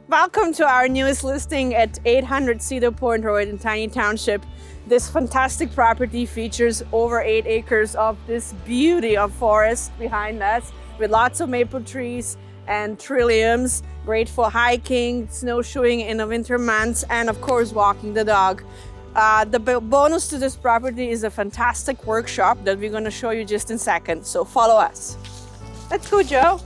Welcome to our newest listing at 800 Cedar Point Road in Tiny Township. This fantastic property features over 8 acres of this beauty of forest behind us with lots of maple trees and trilliums, great for hiking, snowshoeing in the winter months, and of course walking the dog. The bonus to this property is a fantastic workshop that we're going to show you just in a second, so follow us. Let's go, Joe.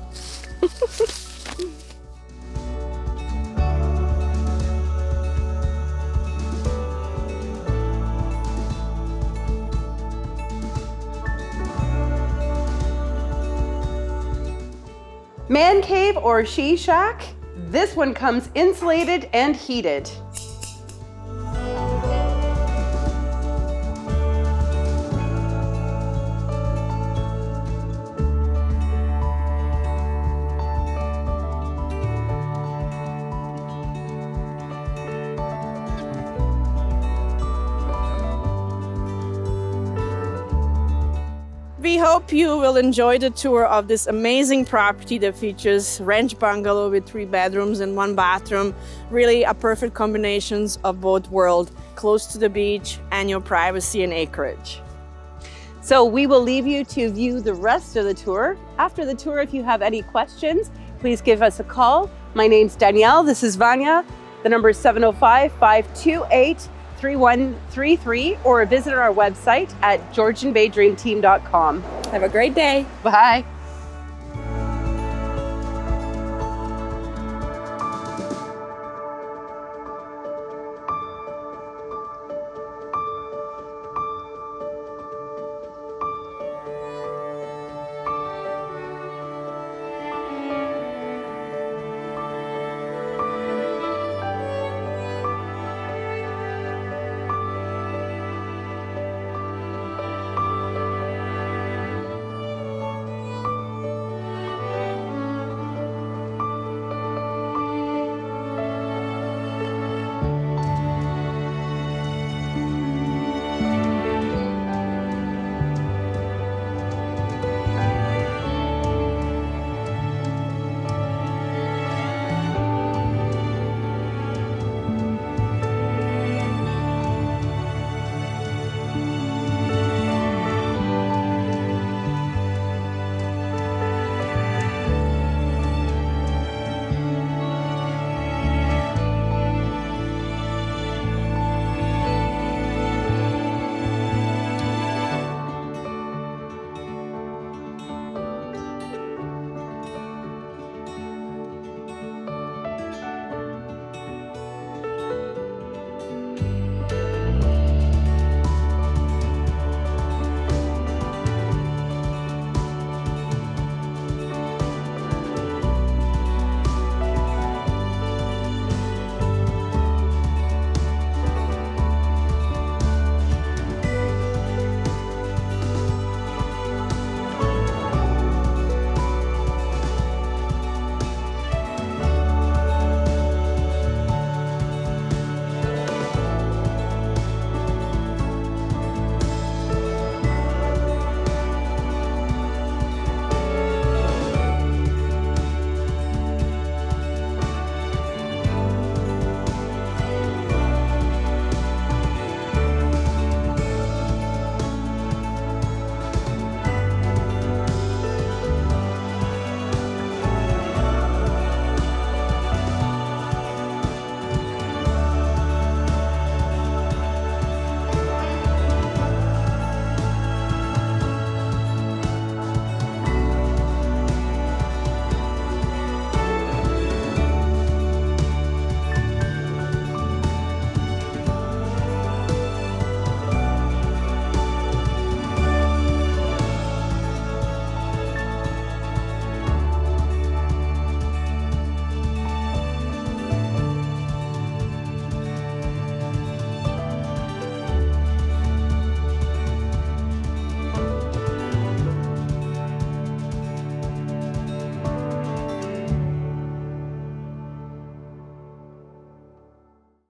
Man cave or she shack? This one comes insulated and heated. We hope you will enjoy the tour of this amazing property that features ranch bungalow with 3 bedrooms and 1 bathroom. Really a perfect combination of both worlds, close to the beach and your privacy and acreage. So we will leave you to view the rest of the tour. After the tour, if you have any questions, please give us a call. My name's Danielle, this is Vanya. The number is 705-528-3133 or visit our website at georgianbaydreamteam.com. Have a great day. Bye.